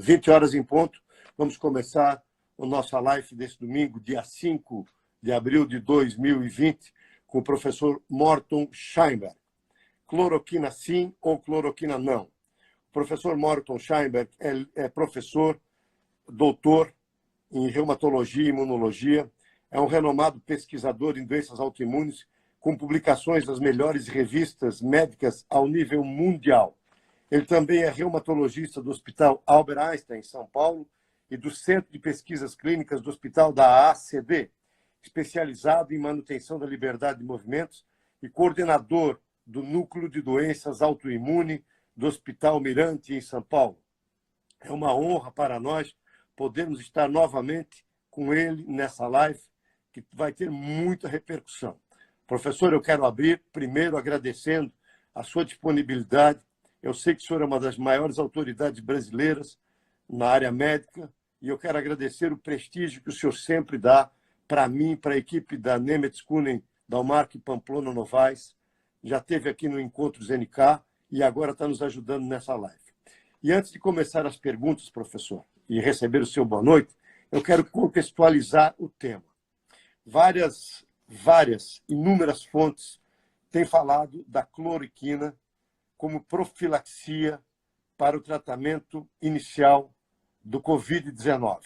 20 horas em ponto, vamos começar a nossa live desse domingo, dia 5 de abril de 2020, com o professor Morton Scheinberg. Cloroquina sim ou cloroquina não? O professor Morton Scheinberg é professor, doutor em reumatologia e imunologia, é um renomado pesquisador em doenças autoimunes, com publicações das melhores revistas médicas ao nível mundial. Ele também é reumatologista do Hospital Albert Einstein, em São Paulo, e do Centro de Pesquisas Clínicas do Hospital da ACD, especializado em manutenção da liberdade de movimentos e coordenador do Núcleo de Doenças Autoimune do Hospital Mirante, em São Paulo. É uma honra para nós podermos estar novamente com ele nessa live, que vai ter muita repercussão. Professor, eu quero abrir primeiro agradecendo a sua disponibilidade. Eu sei que o senhor é uma das maiores autoridades brasileiras na área médica e eu quero agradecer o prestígio que o senhor sempre dá para mim, para a equipe da Nemetz Kuhnen, Dalmark e Pamplona Novaes. Já esteve aqui no Encontros NK e agora está nos ajudando nessa live. E antes de começar as perguntas, professor, e receber o seu boa noite, eu quero contextualizar o tema. Inúmeras fontes têm falado da cloroquina como profilaxia para o tratamento inicial do Covid-19.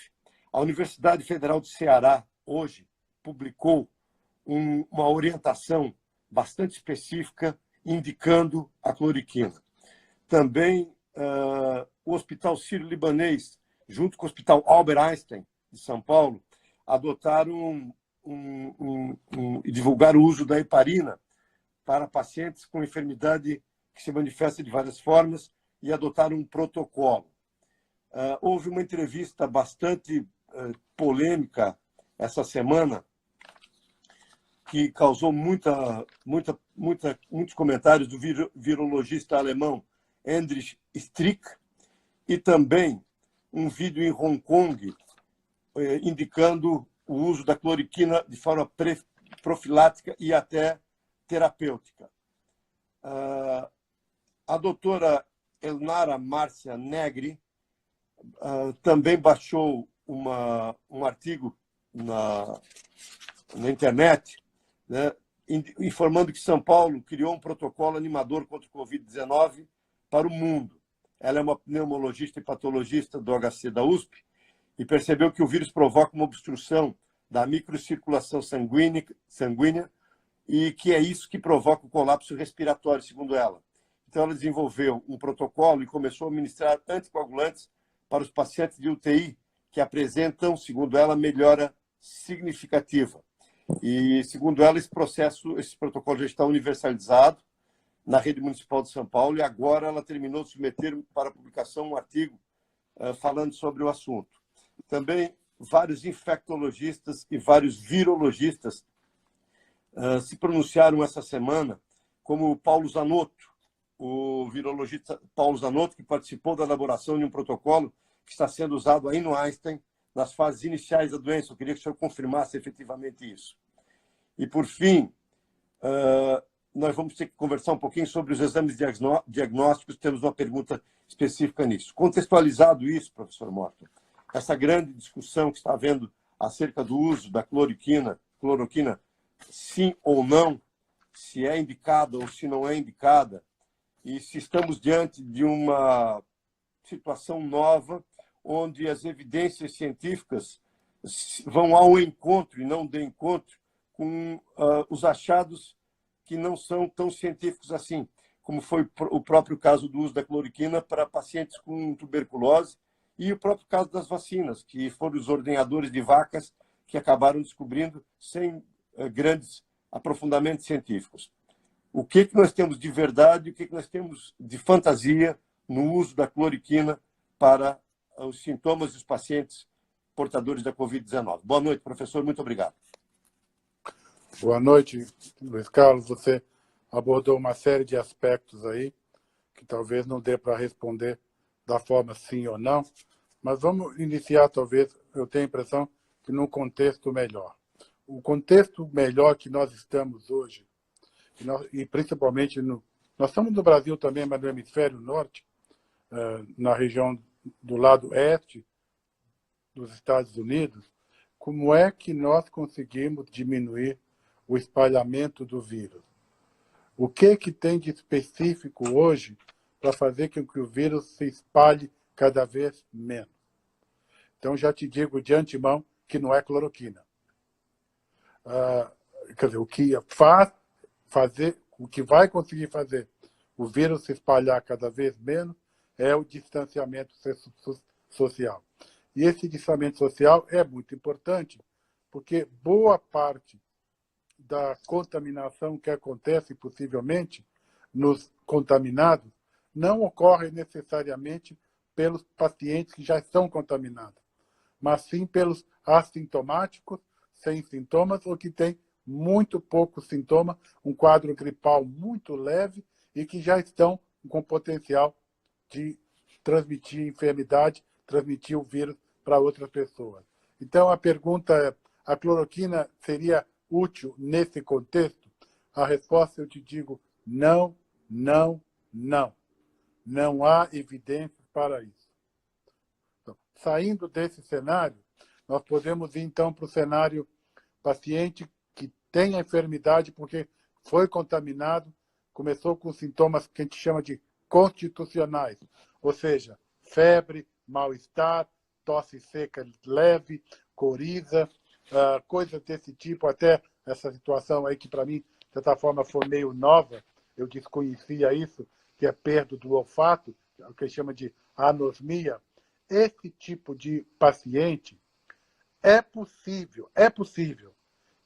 A Universidade Federal do Ceará, hoje, publicou uma orientação bastante específica indicando a cloroquina. Também o Hospital Sírio-Libanês, junto com o Hospital Albert Einstein, de São Paulo, adotaram e divulgaram o uso da heparina para pacientes com enfermidade que se manifesta de várias formas e adotaram um protocolo. Houve uma entrevista bastante polêmica essa semana que causou muitos comentários do virologista alemão Hendrich Strick e também um vídeo em Hong Kong indicando o uso da cloroquina de forma profilática e até terapêutica. A doutora Elnara Márcia Negri também baixou um artigo na internet, né, informando que São Paulo criou um protocolo animador contra o Covid-19 para o mundo. Ela é uma pneumologista e patologista do HC da USP e percebeu que o vírus provoca uma obstrução da microcirculação sanguínea e que é isso que provoca o colapso respiratório, segundo ela. Então, ela desenvolveu um protocolo e começou a administrar anticoagulantes para os pacientes de UTI que apresentam, segundo ela, melhora significativa. E, segundo ela, esse protocolo já está universalizado na rede municipal de São Paulo e agora ela terminou de submeter para publicação um artigo falando sobre o assunto. Também vários infectologistas e vários virologistas se pronunciaram essa semana, como o Paulo Zanotto, o virologista Paulo Zanotto, que participou da elaboração de um protocolo que está sendo usado aí no Einstein nas fases iniciais da doença. Eu queria que o senhor confirmasse efetivamente isso. E, por fim, nós vamos ter que conversar um pouquinho sobre os exames diagnósticos, temos uma pergunta específica nisso. Contextualizado isso, professor Morton, essa grande discussão que está havendo acerca do uso da cloroquina, sim ou não, se é indicada ou se não é indicada, e se estamos diante de uma situação nova, onde as evidências científicas vão ao encontro e não de encontro com os achados que não são tão científicos assim, como foi o próprio caso do uso da cloroquina para pacientes com tuberculose e o próprio caso das vacinas, que foram os ordenhadores de vacas que acabaram descobrindo sem grandes aprofundamentos científicos. O que nós temos de verdade e o que nós temos de fantasia no uso da cloroquina para os sintomas dos pacientes portadores da Covid-19. Boa noite, professor. Muito obrigado. Boa noite, Luiz Carlos. Você abordou uma série de aspectos aí que talvez não dê para responder da forma sim ou não, mas vamos iniciar, talvez, eu tenho a impressão, que num contexto melhor. O contexto melhor que nós estamos hoje, e principalmente nós estamos no Brasil também, mas no hemisfério norte, na região do lado oeste dos Estados Unidos, como é que nós conseguimos diminuir o espalhamento do vírus? O que tem de específico hoje para fazer com que o vírus se espalhe cada vez menos? Então, já te digo de antemão que não é cloroquina. Quer dizer, o que vai conseguir fazer o vírus se espalhar cada vez menos é o distanciamento social. E esse distanciamento social é muito importante, porque boa parte da contaminação que acontece, possivelmente, nos contaminados, não ocorre necessariamente pelos pacientes que já estão contaminados, mas sim pelos assintomáticos, sem sintomas, ou que têm muito pouco sintoma, um quadro gripal muito leve e que já estão com potencial de transmitir enfermidade, transmitir o vírus para outras pessoas. Então, a pergunta é, a cloroquina seria útil nesse contexto? A resposta eu te digo, não, não, não. Não há evidências para isso. Então, saindo desse cenário, nós podemos ir então para o cenário paciente que tem a enfermidade porque foi contaminado, começou com sintomas que a gente chama de constitucionais, ou seja, febre, mal-estar, tosse seca leve, coriza, coisas desse tipo, até essa situação aí que para mim, de certa forma, foi meio nova, eu desconhecia isso, que é perda do olfato, o que chama de anosmia. Esse tipo de paciente é possível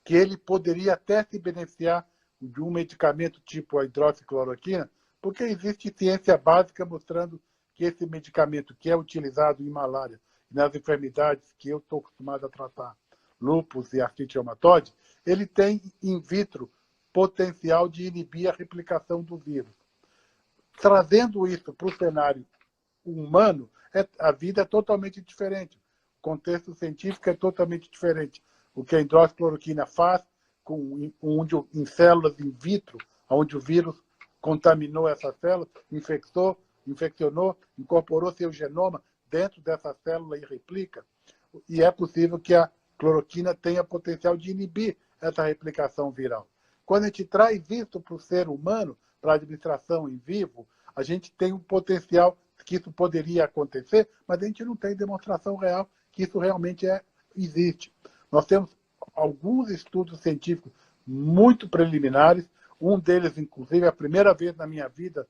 que ele poderia até se beneficiar de um medicamento tipo a hidroxicloroquina, porque existe ciência básica mostrando que esse medicamento que é utilizado em malária, nas enfermidades que eu estou acostumado a tratar, lúpus e artrite reumatoide, ele tem in vitro potencial de inibir a replicação do vírus. Trazendo isso para o cenário humano, a vida é totalmente diferente. O contexto científico é totalmente diferente. O que a hidroxicloroquina faz em células in vitro, onde o vírus contaminou essas células, infeccionou, incorporou seu genoma dentro dessa célula e replica. E é possível que a cloroquina tenha potencial de inibir essa replicação viral. Quando a gente traz isso para o ser humano, para a administração em vivo, a gente tem um potencial que isso poderia acontecer, mas a gente não tem demonstração real que isso realmente existe. Nós temos alguns estudos científicos muito preliminares, um deles, inclusive, é a primeira vez na minha vida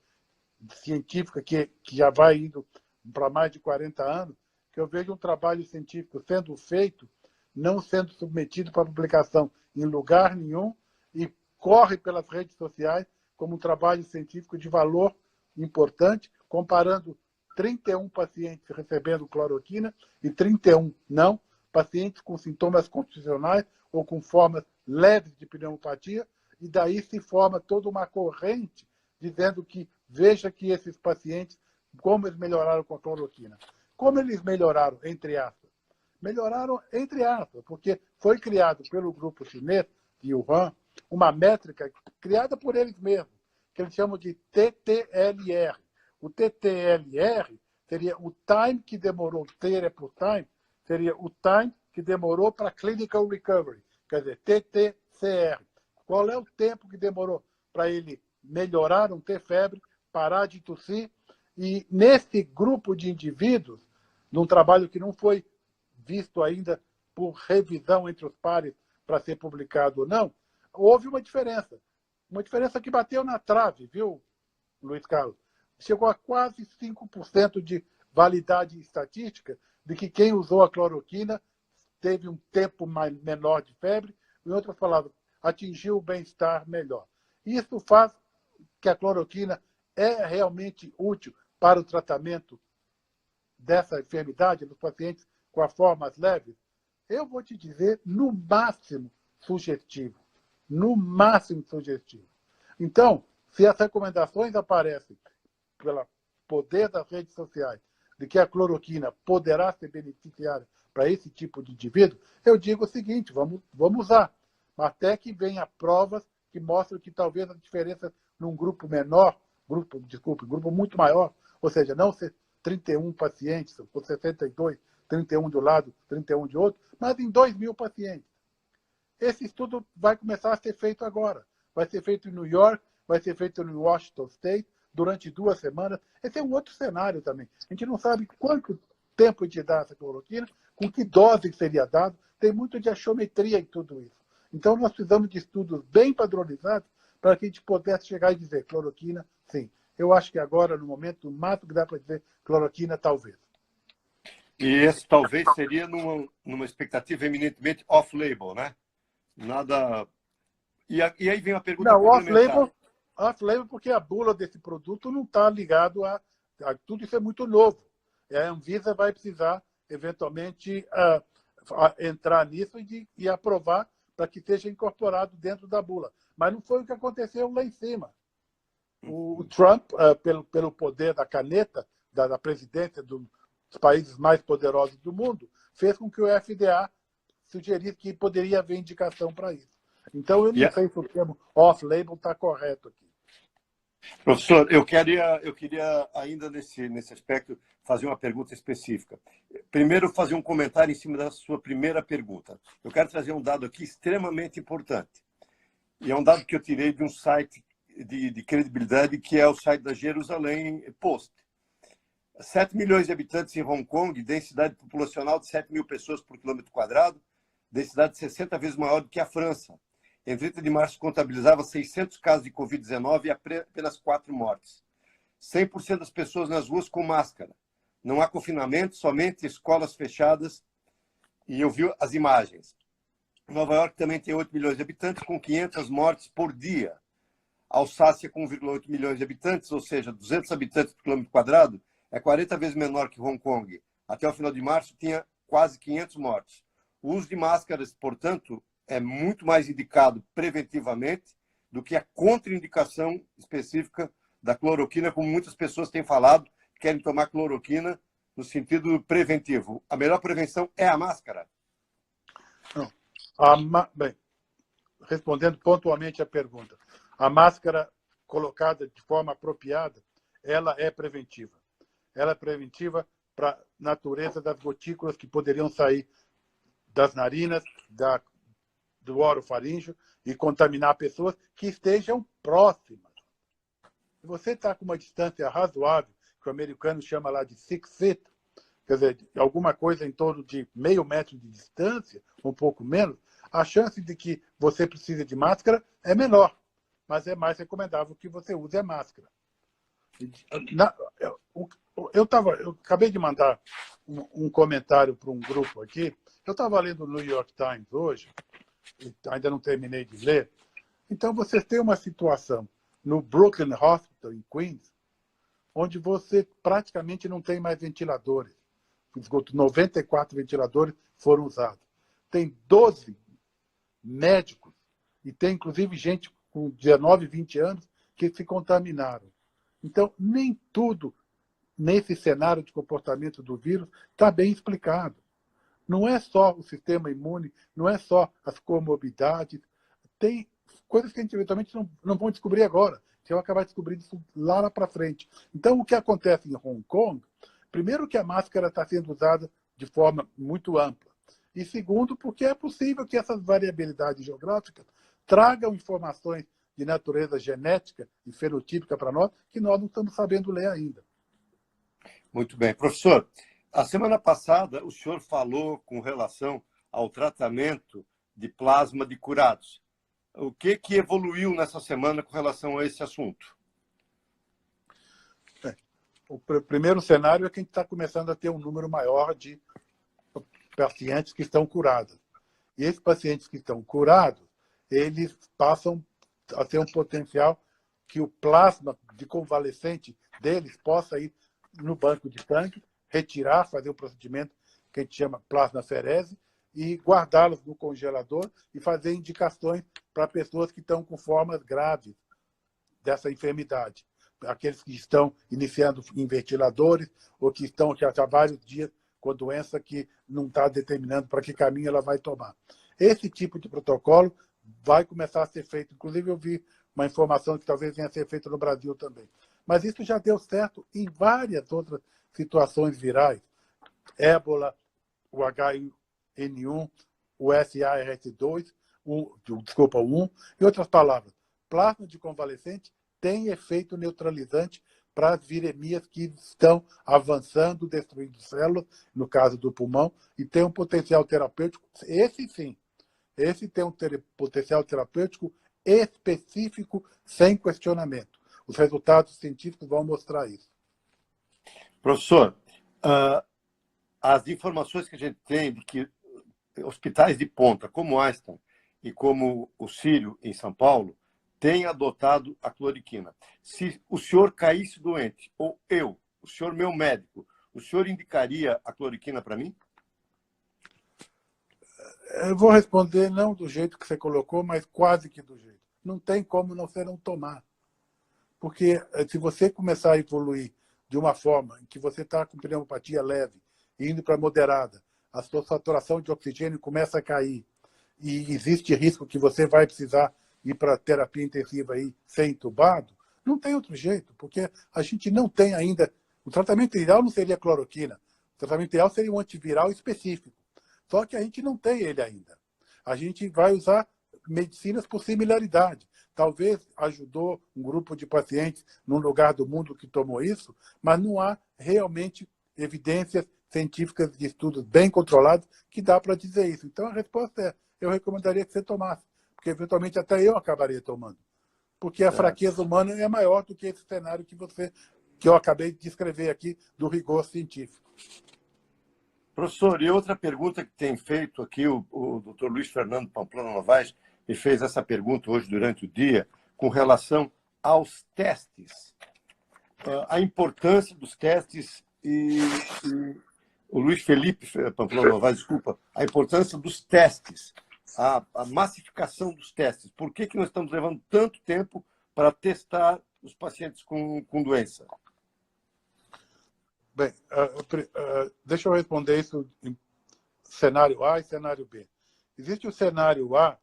científica, que já vai indo para mais de 40 anos, que eu vejo um trabalho científico sendo feito, não sendo submetido para publicação em lugar nenhum, e corre pelas redes sociais como um trabalho científico de valor importante, comparando 31 pacientes recebendo cloroquina e 31 não, pacientes com sintomas constitucionais ou com formas leves de pneumopatia, e daí se forma toda uma corrente dizendo que veja que esses pacientes, como eles melhoraram com a cloroquina. Como eles melhoraram, entre aspas? Melhoraram, entre aspas, porque foi criado pelo grupo chinês de Wuhan uma métrica criada por eles mesmos, que eles chamam de TTLR. O TTLR seria o time que demorou, T é por time, seria o time que demorou para clinical recovery, quer dizer, TTCR. Qual é o tempo que demorou para ele melhorar, não ter febre, parar de tossir? E nesse grupo de indivíduos, num trabalho que não foi visto ainda por revisão entre os pares para ser publicado ou não, houve uma diferença. Uma diferença que bateu na trave, viu, Luiz Carlos? Chegou a quase 5% de validade estatística de que quem usou a cloroquina teve um tempo menor de febre, em outras palavras, atingiu o bem-estar melhor. Isso faz que a cloroquina é realmente útil para o tratamento dessa enfermidade nos pacientes com as formas leves? Eu vou te dizer, no máximo sugestivo. No máximo sugestivo. Então, se as recomendações aparecem pelo poder das redes sociais de que a cloroquina poderá ser beneficiária para esse tipo de indivíduo, eu digo o seguinte, vamos usar. Até que venha provas que mostram que talvez a diferença num grupo menor, grupo muito maior, ou seja, não 31 pacientes, ou 62, 31 de um lado, 31 de outro, mas em 2.000 pacientes. Esse estudo vai começar a ser feito agora. Vai ser feito em New York, vai ser feito em Washington State, durante 2 semanas. Esse é um outro cenário também. A gente não sabe quanto tempo de dar essa cloroquina, com que dose seria dado. Tem muito de achiometria em tudo isso. Então, nós precisamos de estudos bem padronizados para que a gente pudesse chegar e dizer cloroquina, sim. Eu acho que agora, no momento, o máximo que dá para dizer cloroquina, talvez. E esse talvez seria numa expectativa eminentemente off-label, né? Nada... E aí vem uma pergunta não, complementar. Off-label porque a bula desse produto não está ligado a... Tudo isso é muito novo. A Anvisa vai precisar, eventualmente, entrar nisso e aprovar para que seja incorporado dentro da bula. Mas não foi o que aconteceu lá em cima. O Trump, pelo poder da caneta, da presidência dos países mais poderosos do mundo, fez com que o FDA sugerisse que poderia haver indicação para isso. Então, eu não sei se o termo off-label está correto aqui. Professor, eu queria ainda nesse aspecto fazer uma pergunta específica. Primeiro, fazer um comentário em cima da sua primeira pergunta. Eu quero trazer um dado aqui extremamente importante. E é um dado que eu tirei de um site de credibilidade, que é o site da Jerusalém Post. 7 milhões de habitantes em Hong Kong, densidade populacional de 7.000 pessoas por quilômetro quadrado, densidade 60 vezes maior do que a França. Em 30 de março, contabilizava 600 casos de Covid-19 e apenas 4 mortes. 100% das pessoas nas ruas com máscara. Não há confinamento, somente escolas fechadas. E eu vi as imagens. Nova York também tem 8 milhões de habitantes, com 500 mortes por dia. Alsácia, com 1,8 milhões de habitantes, ou seja, 200 habitantes por quilômetro quadrado, é 40 vezes menor que Hong Kong. Até o final de março, tinha quase 500 mortes. O uso de máscaras, portanto, é muito mais indicado preventivamente do que a contraindicação específica da cloroquina, como muitas pessoas têm falado, querem tomar cloroquina no sentido preventivo. A melhor prevenção é a máscara? Bem, respondendo pontualmente a pergunta, a máscara colocada de forma apropriada, ela é preventiva. Ela é preventiva para a natureza das gotículas que poderiam sair das narinas, do orofaríngeo e contaminar pessoas que estejam próximas. Se você está com uma distância razoável, que o americano chama lá de 6 feet, quer dizer, alguma coisa em torno de meio metro de distância, um pouco menos, a chance de que você precise de máscara é menor, mas é mais recomendável que você use a máscara. Eu acabei de mandar um comentário para um grupo aqui. Eu estava lendo o New York Times hoje, ainda não terminei de ler. Então, vocês têm uma situação no Brooklyn Hospital, em Queens, onde você praticamente não tem mais ventiladores. 94 ventiladores foram usados. Tem 12 médicos, e tem inclusive gente com 19, 20 anos que se contaminaram. Então, nem tudo nesse cenário de comportamento do vírus está bem explicado. Não é só o sistema imune, não é só as comorbidades, tem coisas que a gente eventualmente não vamos descobrir agora, que vai acabar descobrindo isso lá para frente. Então, o que acontece em Hong Kong, primeiro que a máscara está sendo usada de forma muito ampla, e segundo, porque é possível que essas variabilidades geográficas tragam informações de natureza genética e fenotípica para nós, que nós não estamos sabendo ler ainda. Muito bem. Professor, a semana passada o senhor falou com relação ao tratamento de plasma de curados. O que evoluiu nessa semana com relação a esse assunto? O primeiro cenário é que a gente está começando a ter um número maior de pacientes que estão curados. E esses pacientes que estão curados, eles passam a ter um potencial que o plasma de convalescente deles possa ir no banco de sangue, retirar, fazer o procedimento que a gente chama plasmaferese e guardá-los no congelador e fazer indicações para pessoas que estão com formas graves dessa enfermidade. Aqueles que estão iniciando em ventiladores ou que estão há vários dias com a doença que não está determinando para que caminho ela vai tomar. Esse tipo de protocolo vai começar a ser feito. Inclusive, eu vi uma informação que talvez venha a ser feita no Brasil também. Mas isso já deu certo em várias outras situações virais, ébola, o H1N1, o SARS-2, desculpa, o 1, em outras palavras, plasma de convalescente tem efeito neutralizante para as viremias que estão avançando, destruindo células, no caso do pulmão, e tem um potencial terapêutico, esse sim, esse tem um potencial terapêutico específico, sem questionamento. Os resultados científicos vão mostrar isso. Professor, as informações que a gente tem de que hospitais de ponta, como Einstein e como o Sírio, em São Paulo, têm adotado a cloriquina. Se o senhor caísse doente, ou eu, o senhor meu médico, o senhor indicaria a cloriquina para mim? Eu vou responder não do jeito que você colocou, mas quase que do jeito. Não tem como você não tomar. Porque se você começar a evoluir de uma forma em que você está com pneumopatia leve, indo para moderada, a sua saturação de oxigênio começa a cair, e existe risco que você vai precisar ir para terapia intensiva aí, ser entubado, não tem outro jeito, porque a gente não tem ainda... O tratamento ideal não seria cloroquina. O tratamento ideal seria um antiviral específico. Só que a gente não tem ele ainda. A gente vai usar medicinas por similaridade. Talvez ajudou um grupo de pacientes num lugar do mundo que tomou isso, mas não há realmente evidências científicas de estudos bem controlados que dá para dizer isso. Então a resposta é, eu recomendaria que você tomasse, porque eventualmente até eu acabaria tomando. Porque a fraqueza humana é maior do que esse cenário que eu acabei de descrever aqui do rigor científico. Professor, e outra pergunta que tem feito aqui, o Dr. Luiz Fernando Pamplona Novaes me fez essa pergunta hoje durante o dia, com relação aos testes. A importância dos testes e o Luiz Felipe Pamplona Novaes, desculpa, a importância dos testes, a massificação dos testes. Por que nós estamos levando tanto tempo para testar os pacientes com doença? Bem, deixa eu responder isso em cenário A e cenário B. Existe o cenário A,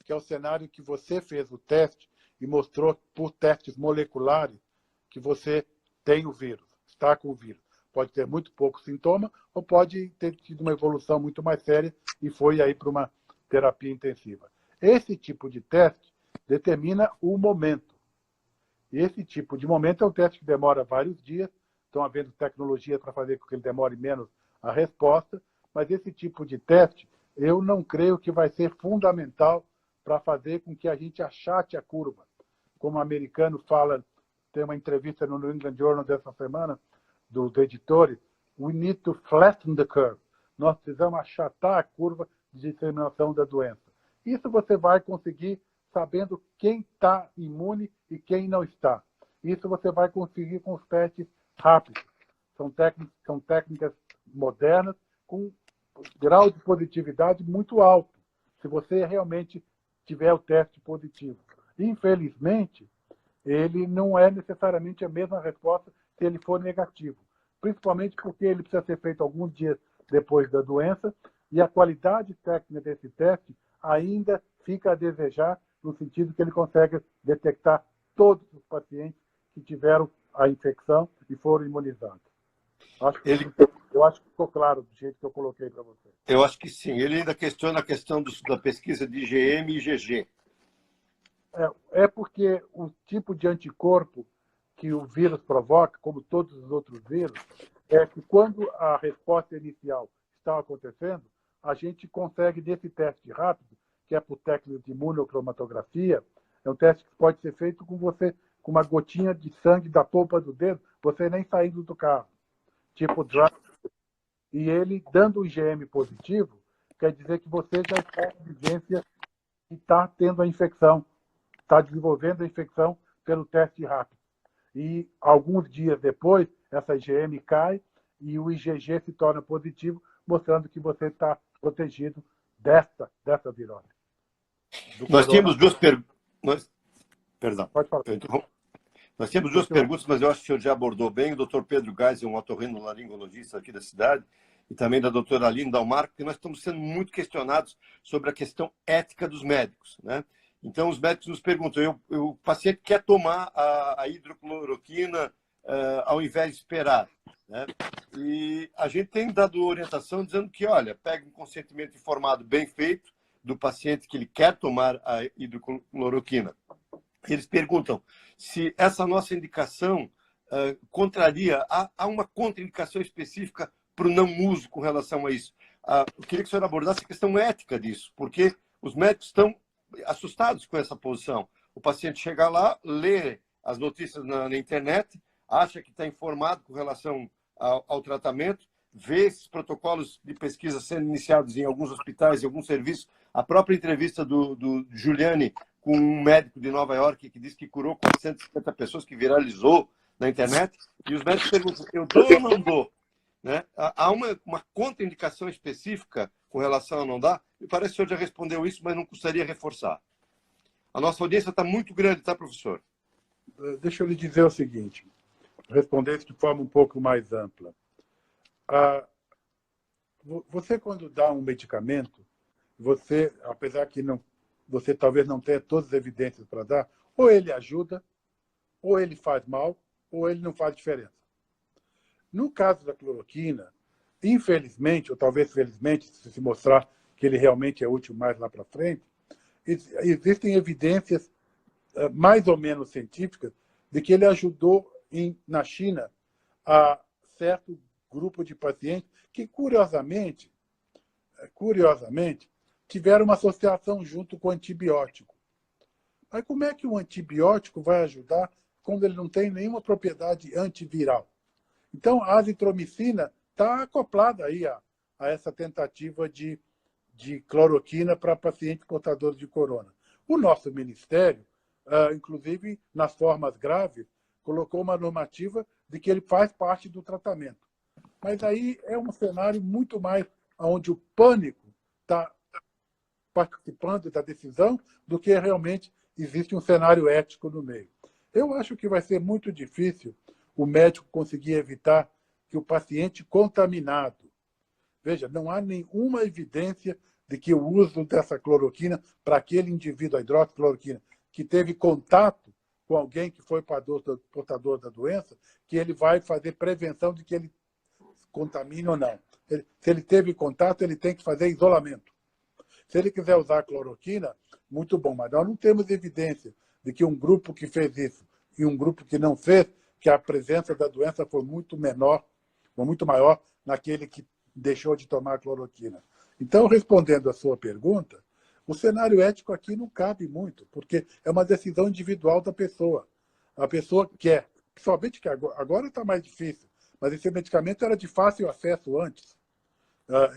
que é o cenário que você fez o teste e mostrou por testes moleculares que você tem o vírus, está com o vírus. Pode ter muito pouco sintoma ou pode ter tido uma evolução muito mais séria e foi aí para uma terapia intensiva. Esse tipo de teste determina o momento. E esse tipo de momento é um teste que demora vários dias. Estão havendo tecnologia para fazer com que ele demore menos a resposta, mas esse tipo de teste eu não creio que vai ser fundamental para fazer com que a gente achate a curva. Como o americano fala, tem uma entrevista no New England Journal dessa semana, dos editores, we need to flatten the curve. Nós precisamos achatar a curva de disseminação da doença. Isso você vai conseguir sabendo quem está imune e quem não está. Isso você vai conseguir com os testes rápidos. São técnicas modernas com grau de positividade muito alto, se você realmente tiver o teste positivo. Infelizmente, ele não é necessariamente a mesma resposta se ele for negativo, principalmente porque ele precisa ser feito alguns dias depois da doença e a qualidade técnica desse teste ainda fica a desejar, no sentido que ele consegue detectar todos os pacientes que tiveram a infecção e foram imunizados. Eu acho que ficou claro do jeito que eu coloquei para você. Eu acho que sim. Ele ainda questiona a questão da pesquisa de IgM e IgG. É porque o tipo de anticorpo que o vírus provoca, como todos os outros vírus, é que quando a resposta inicial está acontecendo, a gente consegue, nesse teste rápido, que é por técnica de imunocromatografia, é um teste que pode ser feito com você, com uma gotinha de sangue da polpa do dedo, você nem saindo do carro, tipo drive. E ele, dando o IgM positivo, quer dizer que você já está em evidência e está tendo a infecção, está desenvolvendo a infecção pelo teste rápido. E alguns dias depois, essa IgM cai e o IgG se torna positivo, mostrando que você está protegido dessa virose. Nós tínhamos duas perguntas. Perdão. Pode falar. Nós temos duas perguntas, mas eu acho que o senhor já abordou bem. O doutor Pedro Gás é um otorrinolaringologista aqui da cidade, e também da doutora Aline Dalmar, porque nós estamos sendo muito questionados sobre a questão ética dos médicos, né? Então, os médicos nos perguntam, o paciente quer tomar a hidrocloroquina ao invés de esperar. né? E a gente tem dado orientação dizendo que, olha, pega um consentimento informado bem feito do paciente que ele quer tomar a hidrocloroquina. Eles perguntam se essa nossa indicação contraria, há uma contraindicação específica para o não uso com relação a isso. Eu queria que o senhor abordasse a questão ética disso, porque os médicos estão assustados com essa posição. O paciente chega lá, lê as notícias na internet, acha que está informado com relação ao tratamento, vê esses protocolos de pesquisa sendo iniciados em alguns hospitais, em alguns serviços. A própria entrevista do Giuliani com um médico de Nova York que disse que curou 450 pessoas, que viralizou na internet, e os médicos perguntam, eu dou ou não dou? Né? Há uma contraindicação específica com relação a não dar? Me parece que o senhor já respondeu isso, mas não custaria reforçar. A nossa audiência está muito grande, tá, professor? Deixa eu lhe dizer o seguinte, responder isso de forma um pouco mais ampla. Você, quando dá um medicamento, você, apesar que você talvez não tenha todas as evidências para dar, ou ele ajuda, ou ele faz mal, ou ele não faz diferença. No caso da cloroquina, infelizmente, ou talvez felizmente, se mostrar que ele realmente é útil mais lá para frente, existem evidências mais ou menos científicas de que ele ajudou na China a certo grupo de pacientes que, curiosamente, tiveram uma associação junto com o antibiótico. Mas como é que o antibiótico vai ajudar quando ele não tem nenhuma propriedade antiviral? Então, a azitromicina está acoplada aí a essa tentativa de cloroquina para pacientes portadores de corona. O nosso Ministério, inclusive nas formas graves, colocou uma normativa de que ele faz parte do tratamento. Mas aí é um cenário muito mais onde o pânico está participando da decisão do que realmente existe um cenário ético no meio. Eu acho que vai ser muito difícil o médico conseguir evitar que o paciente contaminado... Veja, não há nenhuma evidência de que o uso dessa cloroquina para aquele indivíduo, a hidroxicloroquina, que teve contato com alguém que foi portador da doença, que ele vai fazer prevenção de que ele contamine ou não. Se ele teve contato, ele tem que fazer isolamento. Se ele quiser usar a cloroquina, muito bom, mas nós não temos evidência de que um grupo que fez isso e um grupo que não fez, que a presença da doença foi muito menor, ou muito maior, naquele que deixou de tomar a cloroquina. Então, respondendo à sua pergunta, o cenário ético aqui não cabe muito, porque é uma decisão individual da pessoa. A pessoa quer, somente que agora está mais difícil, mas esse medicamento era de fácil acesso antes,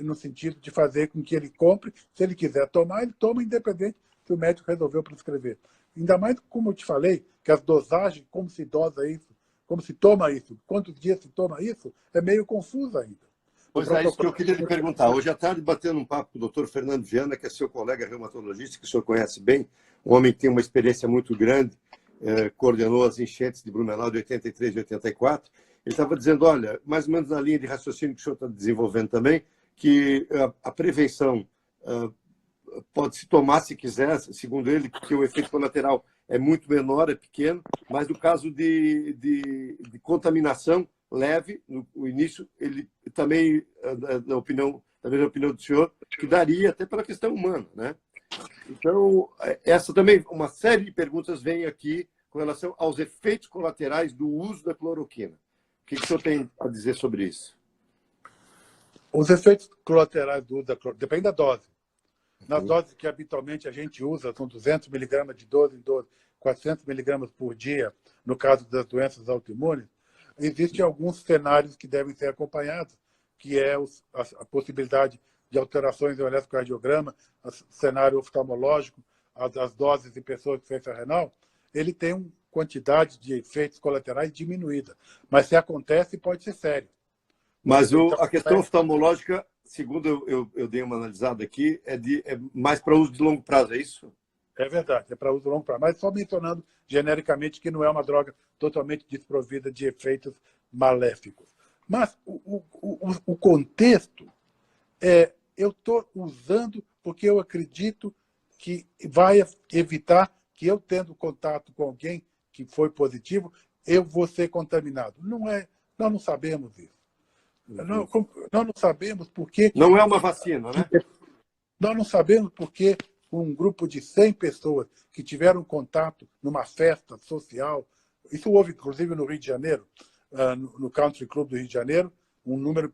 no sentido de fazer com que ele compre, se ele quiser tomar, ele toma independente se o médico resolveu prescrever. Ainda mais, como eu te falei, que as dosagens, como se dosa isso, como se toma isso, quantos dias se toma isso, é meio confuso ainda. Pois é, isso que eu queria lhe perguntar. Hoje à tarde, batendo um papo com o doutor Fernando Viana, que é seu colega reumatologista, que o senhor conhece bem, um homem que tem uma experiência muito grande, coordenou as enchentes de Blumenau de 83 e 84. Ele estava dizendo, olha, mais ou menos na linha de raciocínio que o senhor está desenvolvendo também, que a prevenção pode se tomar se quiser, segundo ele, porque o efeito colateral é muito menor, é pequeno, mas no caso de contaminação leve, no início, ele também, na opinião do senhor, que daria até pela questão humana, né? Então, essa também, uma série de perguntas vem aqui com relação aos efeitos colaterais do uso da cloroquina. O que o senhor tem a dizer sobre isso? Os efeitos colaterais do uso da cloroquina depende da dose. Nas doses que habitualmente a gente usa, são 200 miligramas de 12 em 12, 400 miligramas por dia, no caso das doenças autoimunes, existem alguns cenários que devem ser acompanhados, que é a possibilidade de alterações no eletrocardiograma, o cenário oftalmológico, as doses de pessoas com insuficiência renal, ele tem uma quantidade de efeitos colaterais diminuída. Mas se acontece, pode ser sério. Mas a questão oftalmológica, segundo eu dei uma analisada aqui, é mais para uso de longo prazo, é isso? É verdade, é para uso de longo prazo. Mas só mencionando genericamente que não é uma droga totalmente desprovida de efeitos maléficos. Mas o contexto eu estou usando porque eu acredito que vai evitar que eu, tendo contato com alguém que foi positivo, eu vou ser contaminado. Não é, nós não sabemos isso. Nós não sabemos por que... Não é uma vacina, né? Nós não sabemos por que um grupo de 100 pessoas que tiveram contato numa festa social, isso houve inclusive no Rio de Janeiro, no Country Club do Rio de Janeiro, um número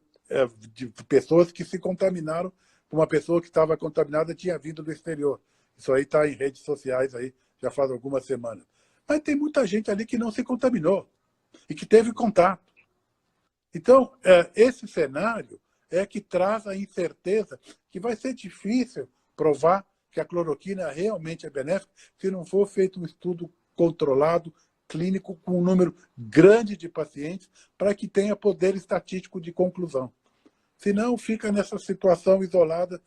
de pessoas que se contaminaram por uma pessoa que estava contaminada tinha vindo do exterior. Isso aí está em redes sociais aí já faz algumas semanas. Mas tem muita gente ali que não se contaminou e que teve contato. Então, esse cenário é que traz a incerteza que vai ser difícil provar que a cloroquina realmente é benéfica se não for feito um estudo controlado, clínico, com um número grande de pacientes, para que tenha poder estatístico de conclusão. Senão, fica nessa situação isolada.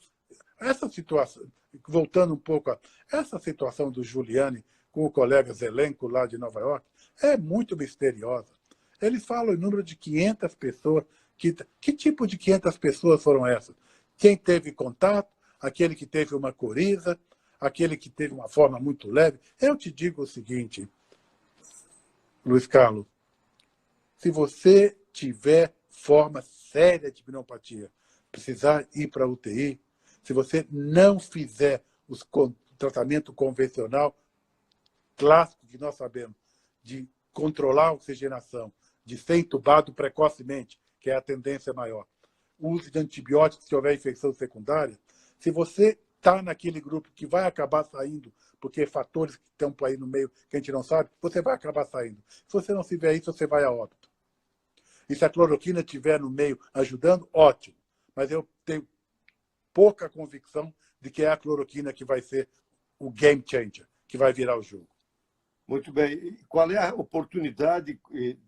Essa situação, voltando um pouco essa situação do Giuliani com o colega Zelenko lá de Nova York, é muito misteriosa. Eles falam em número de 500 pessoas. Que tipo de 500 pessoas foram essas? Quem teve contato, aquele que teve uma coriza, aquele que teve uma forma muito leve. Eu te digo o seguinte, Luiz Carlos, se você tiver forma séria de pneumopatia, precisar ir para a UTI, se você não fizer o tratamento convencional clássico que nós sabemos, de controlar a oxigenação, de ser entubado precocemente, que é a tendência maior, o uso de antibióticos se houver infecção secundária, se você está naquele grupo que vai acabar saindo, porque fatores que estão por aí no meio que a gente não sabe, você vai acabar saindo. Se você não fizer isso, você vai a óbito. E se a cloroquina estiver no meio ajudando, ótimo. Mas eu tenho pouca convicção de que é a cloroquina que vai ser o game changer, que vai virar o jogo. Muito bem. E qual é a oportunidade,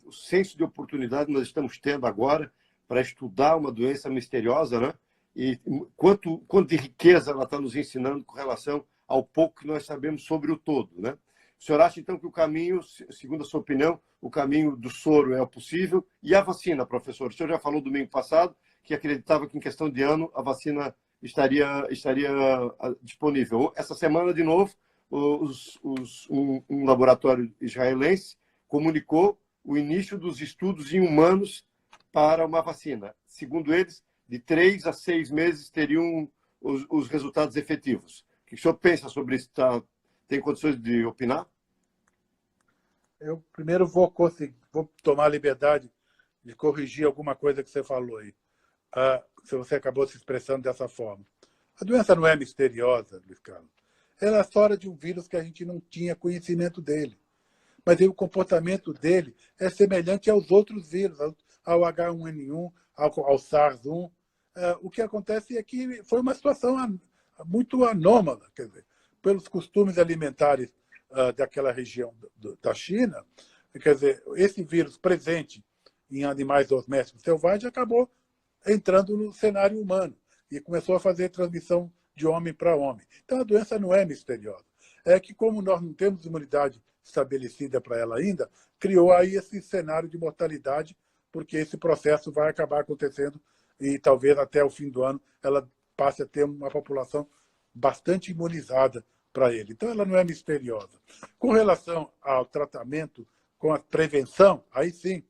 o senso de oportunidade que nós estamos tendo agora para estudar uma doença misteriosa, né? E quanto de riqueza ela está nos ensinando com relação ao pouco que nós sabemos sobre o todo, né? O senhor acha, então, que o caminho, segundo a sua opinião, o caminho do soro é o possível? E a vacina, professor? O senhor já falou domingo passado que acreditava que em questão de ano a estaria disponível. Essa semana, de novo, um laboratório israelense comunicou o início dos estudos em humanos para uma vacina. Segundo eles, de 3 a 6 meses teriam os resultados efetivos. O que o senhor pensa sobre isso? Tem condições de opinar? Eu primeiro vou tomar a liberdade de corrigir alguma coisa que você falou aí. Se você acabou se expressando dessa forma. A doença não é misteriosa, Luiz Carlos. Ela é a história de um vírus que a gente não tinha conhecimento dele. Mas aí, o comportamento dele é semelhante aos outros vírus, ao H1N1, ao SARS-1. O que acontece é que foi uma situação muito anômala, quer dizer, pelos costumes alimentares daquela região da China. Quer dizer, esse vírus presente em animais domésticos selvagens acabou entrando no cenário humano e começou a fazer transmissão de homem para homem. Então, a doença não é misteriosa. É que, como nós não temos imunidade estabelecida para ela ainda, criou aí esse cenário de mortalidade, porque esse processo vai acabar acontecendo e talvez até o fim do ano ela passe a ter uma população bastante imunizada para ele. Então, ela não é misteriosa. Com relação ao tratamento, com a prevenção, aí sim,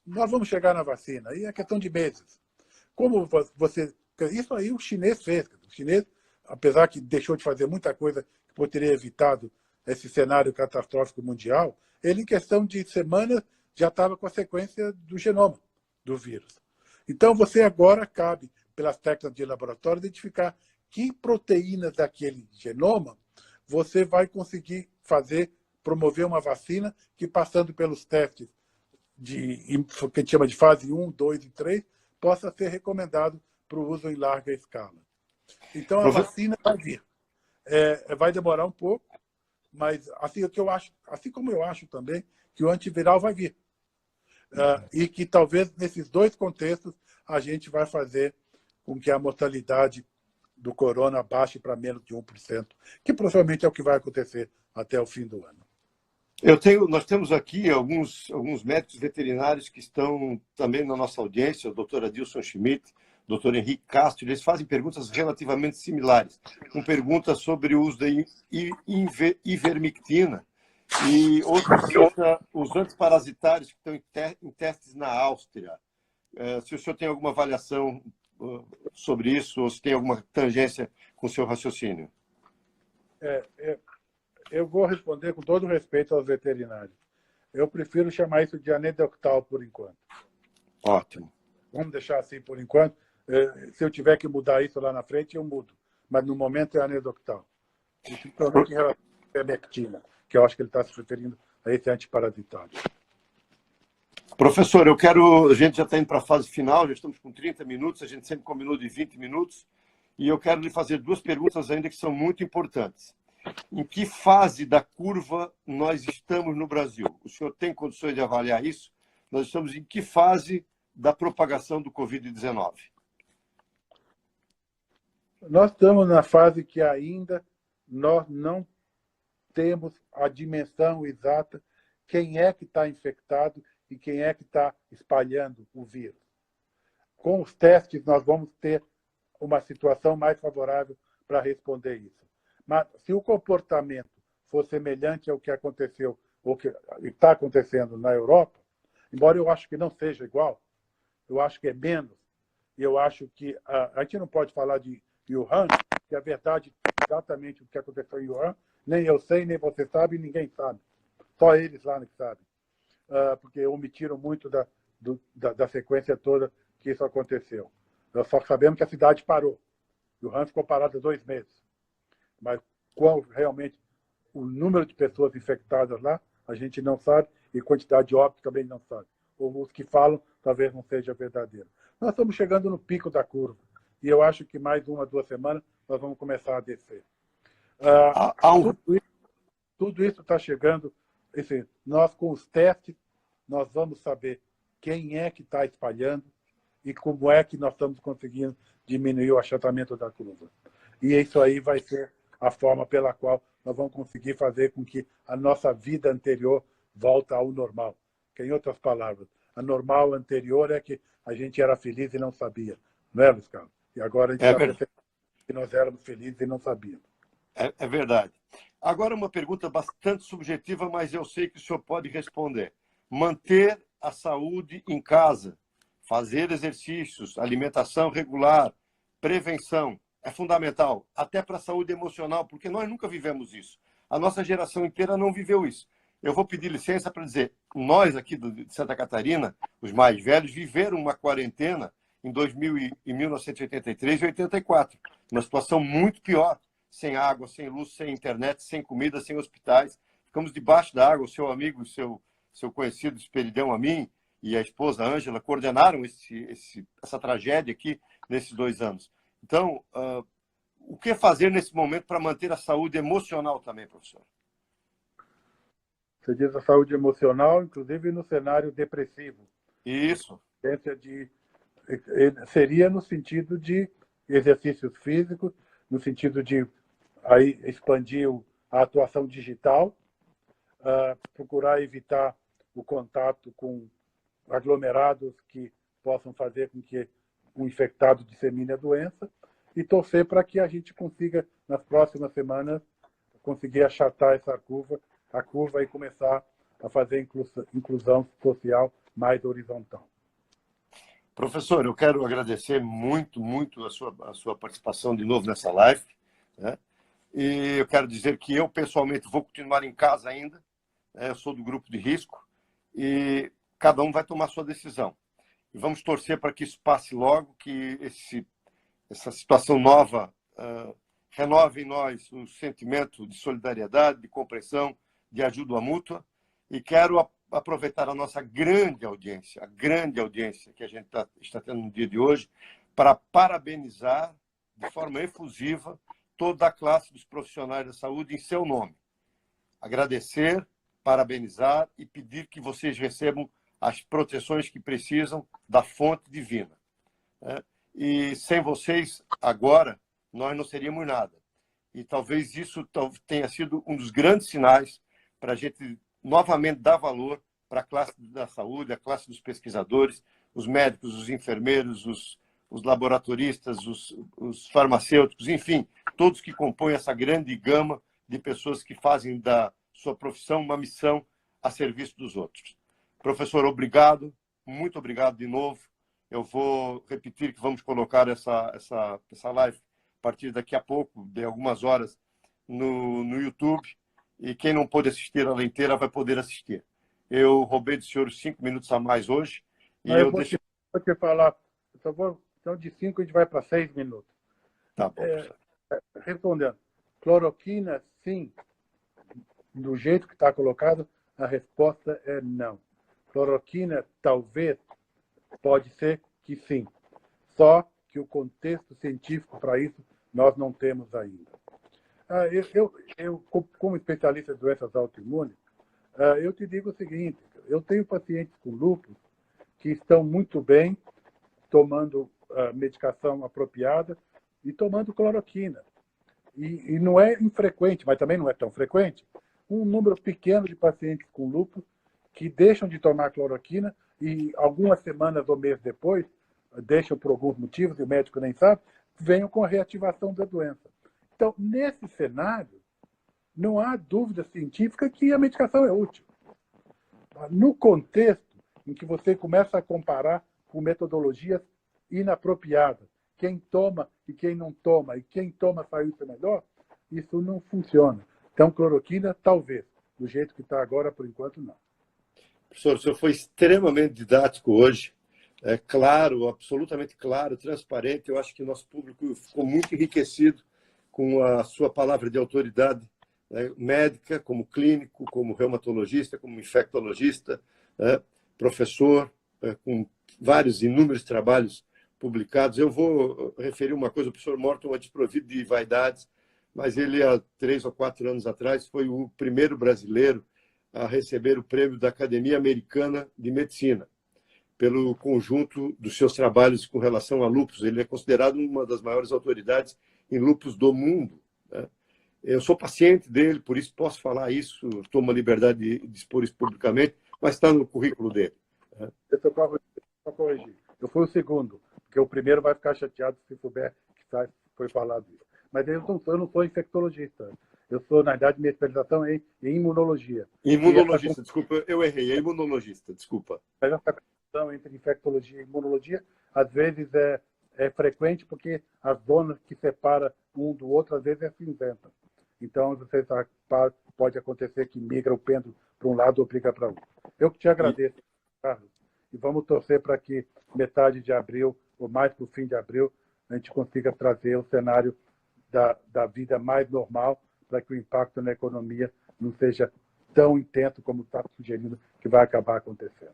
nós vamos chegar na vacina. Aí é questão de meses. Como você... Isso aí o chinês fez. O chinês, apesar que deixou de fazer muita coisa que poderia ter evitado esse cenário catastrófico mundial, ele, em questão de semanas, já estava com a sequência do genoma do vírus. Então, você agora cabe, pelas técnicas de laboratório, identificar que proteínas daquele genoma você vai conseguir promover uma vacina que, passando pelos testes que a gente chama de fase 1, 2 e 3, possa ser recomendado para o uso em larga escala. Então, a vacina vai vir. Vai demorar um pouco, mas assim como eu acho também que o antiviral vai vir. E que talvez nesses dois contextos a gente vai fazer com que a mortalidade do corona baixe para menos de 1%, que provavelmente é o que vai acontecer até o fim do ano. Nós temos aqui alguns médicos veterinários que estão também na nossa audiência, o doutor Adilson Schmidt, o doutor Henrique Castro, eles fazem perguntas relativamente similares, com perguntas sobre o uso da ivermectina e outros os antiparasitários que estão em testes na Áustria. Se o senhor tem alguma avaliação sobre isso, ou se tem alguma tangência com o seu raciocínio. Eu vou responder com todo respeito aos veterinários. Eu prefiro chamar isso de anedoctal por enquanto. Ótimo. Vamos deixar assim por enquanto. Se eu tiver que mudar isso lá na frente, eu mudo. Mas no momento é anedoctal. Principalmente em relação à ivermectina, que eu acho que ele está se referindo a esse antiparasitário. Professor, a gente já está indo para a fase final, já estamos com 30 minutos, a gente sempre combinou de 20 minutos, e eu quero lhe fazer duas perguntas ainda que são muito importantes. Em que fase da curva nós estamos no Brasil? O senhor tem condições de avaliar isso? Nós estamos em que fase da propagação do Covid-19? Nós estamos na fase que ainda nós não temos a dimensão exata quem é que está infectado e quem é que está espalhando o vírus. Com os testes, nós vamos ter uma situação mais favorável para responder isso. Mas se o comportamento for semelhante ao que aconteceu, ou que está acontecendo na Europa, embora eu acho que não seja igual, eu acho que é menos, e eu acho que a gente não pode falar de Wuhan, que a verdade é exatamente o que aconteceu em Wuhan, nem eu sei, nem você sabe, ninguém sabe. Só eles lá que sabem. Porque omitiram muito da sequência toda que isso aconteceu. Nós só sabemos que a cidade parou. Wuhan ficou parada 2 meses. Mas qual realmente o número de pessoas infectadas lá, a gente não sabe, e quantidade de óbitos também não sabe. Ou os que falam, talvez não seja verdadeiro. Nós estamos chegando no pico da curva. E eu acho que mais 1 a 2 semanas nós vamos começar a descer. Tudo isso está chegando. Enfim, nós, com os testes, nós vamos saber quem é que está espalhando e como é que nós estamos conseguindo diminuir o achatamento da curva. E isso aí vai ser a forma pela qual nós vamos conseguir fazer com que a nossa vida anterior volte ao normal. Que, em outras palavras, a normal anterior é que a gente era feliz e não sabia. Não é, Luiz Carlos? E agora a gente está percebendo que nós éramos felizes e não sabíamos. É verdade. Agora, uma pergunta bastante subjetiva, mas eu sei que o senhor pode responder. Manter a saúde em casa, fazer exercícios, alimentação regular, prevenção, é fundamental, até para a saúde emocional, porque nós nunca vivemos isso. A nossa geração inteira não viveu isso. Eu vou pedir licença para dizer, nós aqui de Santa Catarina, os mais velhos, viveram uma quarentena em 1983 e 84, uma situação muito pior, sem água, sem luz, sem internet, sem comida, sem hospitais. Ficamos debaixo da água. O seu amigo, seu conhecido Esperidão a mim e a esposa Ângela coordenaram essa tragédia aqui nesses 2 anos. Então, o que fazer nesse momento para manter a saúde emocional também, professor? Você diz a saúde emocional, inclusive no cenário depressivo. Isso. Seria no sentido de exercícios físicos, no sentido de aí expandir a atuação digital, procurar evitar o contato com aglomerados que possam fazer com que o infectado dissemine a doença e torcer para que a gente consiga, nas próximas semanas, conseguir achatar essa curva e começar a fazer inclusão social mais horizontal. Professor, eu quero agradecer muito a sua participação de novo nessa live, né? E eu quero dizer que eu, pessoalmente, vou continuar em casa ainda, né? Eu sou do grupo de risco e cada um vai tomar sua decisão. E vamos torcer para que isso passe logo, que essa situação nova renove em nós o sentimento de solidariedade, de compreensão, de ajuda mútua. E quero aproveitar a nossa grande audiência, que a gente está tendo no dia de hoje, para parabenizar de forma efusiva toda a classe dos profissionais da saúde em seu nome. Agradecer, parabenizar e pedir que vocês recebam as proteções que precisam da fonte divina, né? E sem vocês, agora, nós não seríamos nada. E talvez isso tenha sido um dos grandes sinais para a gente novamente dar valor para a classe da saúde, a classe dos pesquisadores, os médicos, os enfermeiros, os laboratoristas, os farmacêuticos, enfim, todos que compõem essa grande gama de pessoas que fazem da sua profissão uma missão a serviço dos outros. Professor, obrigado, muito obrigado de novo. Eu vou repetir que vamos colocar essa live a partir daqui a pouco, de algumas horas, no YouTube. E quem não pôde assistir ela inteira vai poder assistir. Eu roubei do senhor 5 minutos a mais hoje. E eu vou te falar. Então, de 5 a gente vai para 6 minutos. Tá bom, professor. Respondendo. Cloroquina, sim. Do jeito que está colocado, a resposta é não. Cloroquina, talvez, pode ser que sim. Só que o contexto científico para isso nós não temos ainda. Eu, como especialista em doenças autoimunes, eu te digo o seguinte, eu tenho pacientes com lúpus que estão muito bem tomando medicação apropriada e tomando cloroquina. E não é infrequente, mas também não é tão frequente, um número pequeno de pacientes com lúpus que deixam de tomar cloroquina e algumas semanas ou meses depois, deixam por alguns motivos, e o médico nem sabe, venham com a reativação da doença. Então, nesse cenário, não há dúvida científica que a medicação é útil. No contexto em que você começa a comparar com metodologias inapropriadas, quem toma e quem não toma, e quem toma saiu melhor, isso não funciona. Então, cloroquina, talvez. Do jeito que está agora, por enquanto, não. Professor, o senhor foi extremamente didático hoje. É claro, absolutamente claro, transparente. Eu acho que o nosso público ficou muito enriquecido com a sua palavra de autoridade, né, médica, como clínico, como reumatologista, como infectologista, professor, com vários inúmeros trabalhos publicados. Eu vou referir uma coisa: o professor Morton é desprovido de vaidades, mas ele, há 3 ou 4 anos atrás, foi o primeiro brasileiro a receber o prêmio da Academia Americana de Medicina, pelo conjunto dos seus trabalhos com relação a lúpus. Ele é considerado uma das maiores autoridades em lúpus do mundo, né? Eu sou paciente dele, por isso posso falar isso, tomo a liberdade de expor isso publicamente, mas está no currículo dele. Eu estou para corrigir. Eu fui o segundo, porque o primeiro vai ficar chateado se souber que foi falado isso. Mas eu não sou infectologista. Eu sou, na verdade, minha especialização é em imunologia. Imunologista, desculpa, eu errei. É imunologista, desculpa. Mas essa conexão entre infectologia e imunologia, às vezes, é frequente, porque as zonas que separam um do outro, às vezes, é cinzenta. Então, você sabe, pode acontecer que migra o pêndulo para um lado ou briga para outro. Eu que te agradeço, Carlos. E vamos torcer para que metade de abril, ou mais para o fim de abril, a gente consiga trazer o cenário da vida mais normal, para que o impacto na economia não seja tão intenso como está sugerindo que vai acabar acontecendo.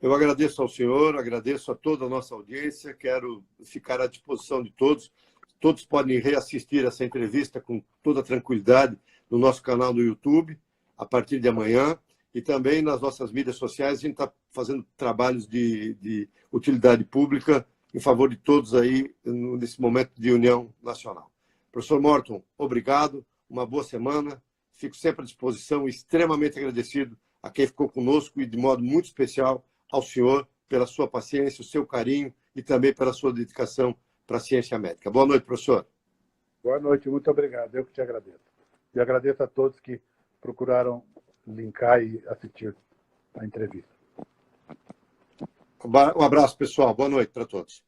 Eu agradeço ao senhor, agradeço a toda a nossa audiência, quero ficar à disposição de todos. Todos podem reassistir essa entrevista com toda tranquilidade no nosso canal do YouTube, a partir de amanhã, e também nas nossas mídias sociais. A gente está fazendo trabalhos de utilidade pública em favor de todos aí nesse momento de união nacional. Professor Morton, obrigado, uma boa semana, fico sempre à disposição, extremamente agradecido a quem ficou conosco e de modo muito especial ao senhor pela sua paciência, o seu carinho e também pela sua dedicação para a ciência médica. Boa noite, professor. Boa noite, muito obrigado. Eu que te agradeço. E agradeço a todos que procuraram linkar e assistir a entrevista. Um abraço, pessoal. Boa noite para todos.